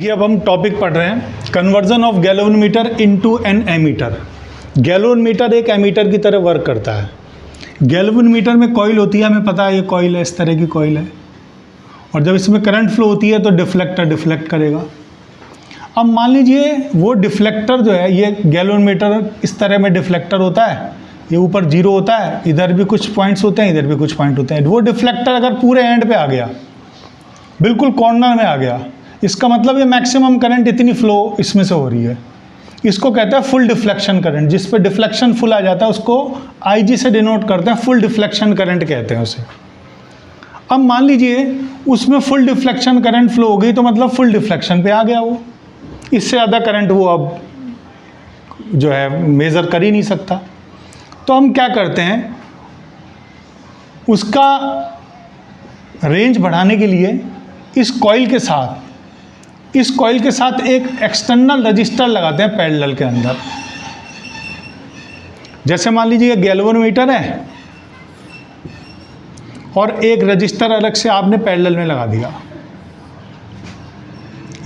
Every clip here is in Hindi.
देखिए अब हम टॉपिक पढ़ रहे हैं conversion of galvanometer into an ammeter. Galvanometer एक एमीटर की तरह वर्क करता है। गैल्वेनोमीटर में कॉइल होती है, हमें पता है ये कॉइल है, इस तरह की कॉइल है, और जब इसमें करंट फ्लो होती है तो डिफ्लेक्टर डिफ्लेक्ट करेगा। अब मान लीजिए वो डिफ्लेक्टर जो है, ये गैल्वेनोमीटर इस तरह में डिफ्लेक्टर होता है, ये ऊपर जीरो होता है, इधर भी कुछ पॉइंट्स होते हैं, इधर भी कुछ पॉइंट होते हैं। वो डिफ्लेक्टर अगर पूरे एंड पे आ गया, बिल्कुल कॉर्नर में आ गया, इसका मतलब ये मैक्सिमम करंट इतनी फ्लो इसमें से हो रही है, इसको कहते हैं फुल डिफ्लेक्शन करंट। जिस पे डिफ्लेक्शन फुल आ जाता है उसको IG से डिनोट करते हैं, फुल डिफ्लेक्शन करंट कहते हैं उसे। अब मान लीजिए उसमें फुल डिफ्लेक्शन करंट फ्लो हो गई, तो मतलब फुल डिफ्लेक्शन पे आ गया वो, इससे ज़्यादा करंट वो अब जो है मेज़र कर ही नहीं सकता। तो हम क्या करते हैं, उसका रेंज बढ़ाने के लिए इस कॉइल के साथ एक एक्सटर्नल रजिस्टर लगाते हैं पैरेलल के अंदर। जैसे मान लीजिए गैल्वेनोमीटर है और एक रजिस्टर अलग से आपने पैरेलल में लगा दिया,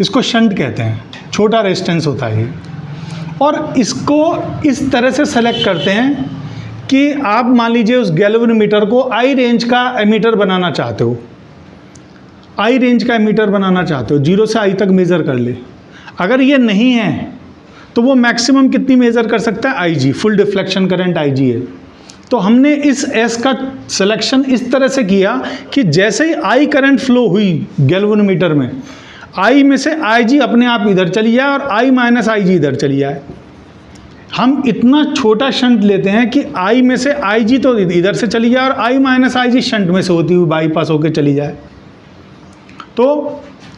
इसको शंट कहते हैं, छोटा रेजिस्टेंस होता है ये। और इसको इस तरह से सेलेक्ट करते हैं कि आप मान लीजिए उस गैल्वेनोमीटर को आई रेंज का एमीटर बनाना चाहते हो, आई रेंज का एमीटर बनाना चाहते हो, 0 से I तक मेज़र कर ले। अगर ये नहीं है तो वो मैक्सिमम कितनी मेज़र कर सकता है, IG, full deflection current IG है। तो हमने इस S का सिलेक्शन इस तरह से किया कि जैसे ही I करंट फ्लो हुई गैल्वेनोमीटर में, I में से IG अपने आप इधर चली जाए और I माइनस IG इधर चली जाए। हम इतना छोटा शंट लेते हैं कि I में से IG तो इधर से चली जाए और I माइनस IG शंट में से होती हुई बाईपास होकर चली जाए। तो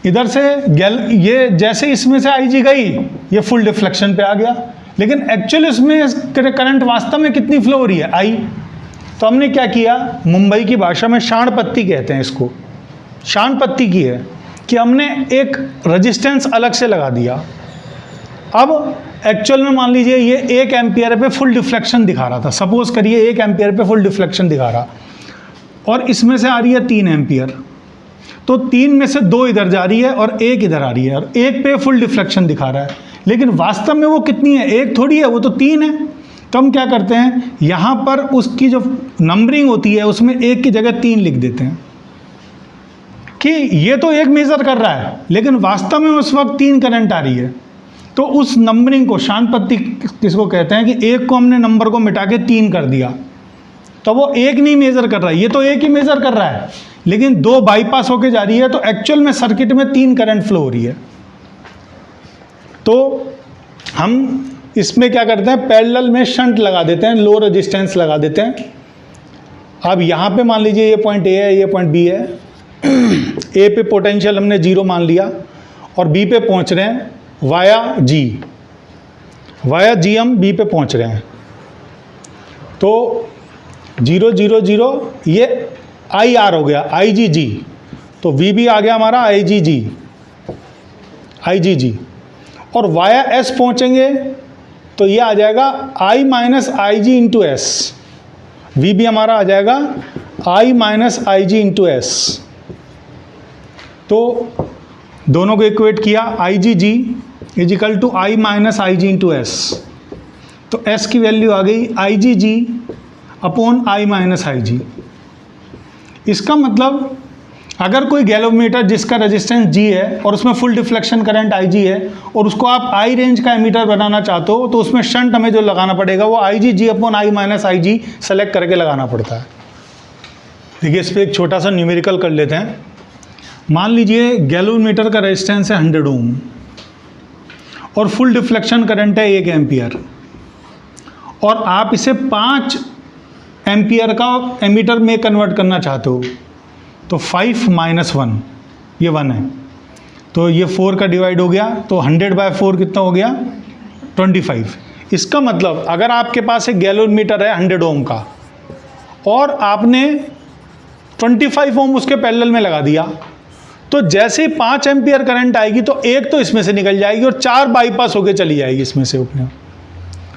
इधर से ये जैसे इसमें से IG गई, ये फुल डिफ्लेक्शन पे आ गया, लेकिन एक्चुअल इसमें करंट वास्तव में कितनी फ्लो हो रही है, I। तो हमने क्या किया, मुंबई की भाषा में शाण पत्ती कहते हैं इसको, शाण पत्ती की है कि हमने एक रेजिस्टेंस अलग से लगा दिया। अब एक्चुअल में मान लीजिए ये 1 एम्पियर पे फुल डिफ्लेक्शन दिखा रहा था, सपोज करिए 1 एम्पियर पे फुल डिफ्लेक्शन दिखा रहा, और इसमें से आ रही है 3 एम्पियर, तो 3 में से 2 इधर जा रही है और 1 इधर आ रही है, और 1 पे फुल डिफ्लेक्शन दिखा रहा है, लेकिन वास्तव में वो कितनी है, 1 थोड़ी है, वो तो 3 है। तो हम क्या करते हैं, यहाँ पर उसकी जो नंबरिंग होती है उसमें 1 की जगह 3 लिख देते हैं कि ये तो 1 मेज़र कर रहा है, लेकिन वास्तव में उस वक्त 3 करंट आ रही है। तो उस नंबरिंग को शाण पत्ती किसको कहते हैं कि 1 को हमने नंबर को मिटा के 3 कर दिया, तो वो 1 नहीं मेज़र कर रहा है, ये तो 1 ही मेज़र कर रहा है, लेकिन 2 बाईपास होके जा रही है, तो एक्चुअल में सर्किट में 3 करंट फ्लो हो रही है। तो हम इसमें क्या करते हैं, पैरेलल में शंट लगा देते हैं, लो रेजिस्टेंस लगा देते हैं। अब यहाँ पे मान लीजिए ये पॉइंट A है, ये पॉइंट B है। A पे पोटेंशियल हमने 0 मान लिया और B पे पहुँच रहे हैं वाया G हम B पे पहुँच रहे हैं। तो 0 0 0 ये IR हो गया, IGG, तो VB आ गया हमारा IGG, और वाया S पहुँचेंगे तो ये आ जाएगा I minus IG into S, VB हमारा आ जाएगा I minus IG into S। तो दोनों को इक्वेट किया, IGG is equal to I minus IG into S, तो S की वैल्यू आ गई IGG upon I minus IG। इसका मतलब अगर कोई गैल्वेनोमीटर जिसका रेजिस्टेंस G है और उसमें फुल डिफ्लेक्शन करंट IG है और उसको आप I रेंज का एमीटर बनाना चाहते हो, तो उसमें शंट हमें जो लगाना पड़ेगा वो IGG upon I minus IG select करके लगाना पड़ता है। देखिए इस पर एक छोटा सा न्यूमेरिकल कर लेते हैं। मान लीजिए गैल्वेनोमीटर का रेजिस्टेंस है 100 ओम और फुल डिफ्लेक्शन करंट है 1 एम्पियर, और आप इसे 5 एम्पियर का एमीटर में कन्वर्ट करना चाहते हो, तो 5 माइनस 1, ये 1 है, तो ये 4 का डिवाइड हो गया, तो 100/4 कितना हो गया, 25। इसका मतलब अगर आपके पास एक गैल्वेनोमीटर है 100 ओम का और आपने 25 ओम उसके पैरेलल में लगा दिया, तो जैसे ही 5 एम्पियर करंट आएगी तो 1 तो इसमें से निकल जाएगी और 4 बाईपास होके चली जाएगी इसमें से अपने,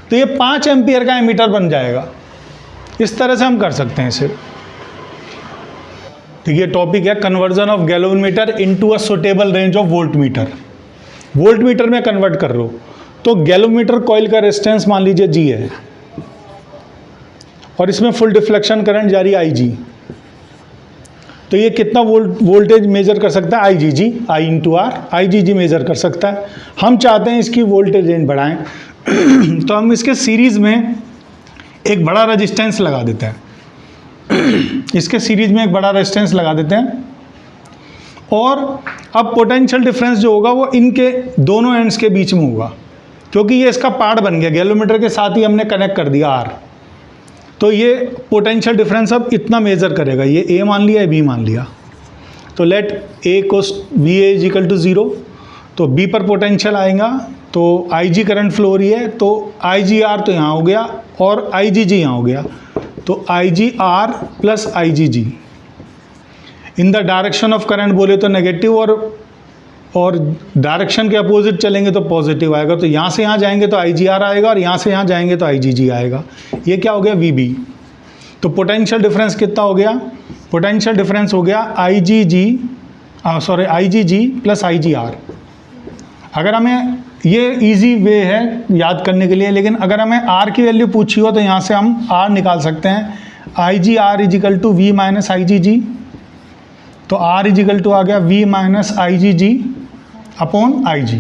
तो ये 5 एम्पियर का एमीटर बन जाएगा। इस तरह से हम कर सकते हैं इसे। तो ये टॉपिक है conversion of galvanometer into a suitable range of voltmeter. Volt meter में कन्वर्ट कर रहे हो, तो गैल्वेनोमीटर कॉइल का रेजिस्टेंस मान लीजिए G है और इसमें फुल डिफ्लेक्शन करंट जारी IG, तो ये कितना वोल्टेज मेजर कर सकता है? IgG, I into R, IgG measure कर सकता है। हम चाहते हैं इसकी वोल्टेज रेंज बढ़ाएं तो हम इसके सीरीज में एक बड़ा रेजिस्टेंस लगा देते हैं, इसके सीरीज में एक बड़ा रेजिस्टेंस लगा देते हैं, और अब पोटेंशियल डिफरेंस जो होगा वो इनके दोनों एंड्स के बीच में होगा, क्योंकि ये इसका पार्ट बन गया, गैल्वेनोमीटर के साथ ही हमने कनेक्ट कर दिया R, तो ये पोटेंशियल डिफरेंस अब इतना मेजर करेगा। ये A मान लिया, B मान लिया, तो लेट A को VA इज इक्वल टू 0, तो B पर पोटेंशियल आएगा, तो IG करंट फ्लो हो रही है, तो IGR तो यहाँ हो गया और IgG यहाँ हो गया, तो IGR plus IgG। In the direction of current बोले तो नेगेटिव, और डायरेक्शन के अपोजिट चलेंगे तो पॉजिटिव आएगा, तो यहाँ से यहाँ जाएंगे तो IGR आएगा और यहाँ से यहाँ जाएंगे तो IgG आएगा। ये क्या हो गया? VB। तो पोटेंशियल डिफरेंस कितना हो गया? पोटेंशियल डिफरेंस हो गया IgG प्लस IGR। अगर हमें ये इजी वे है याद करने के लिए, लेकिन अगर हमें R की वैल्यू पूछी हो तो यहाँ से हम R निकाल सकते हैं, IGR is equal to V minus IgG, तो R इज इक्वल टू आ गया V minus IgG upon IG।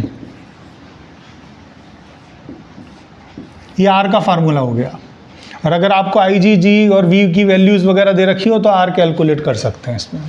ये R का फार्मूला हो गया। और अगर आपको IgG और V की वैल्यूज़ वगैरह दे रखी हो तो R कैलकुलेट कर सकते हैं इसमें।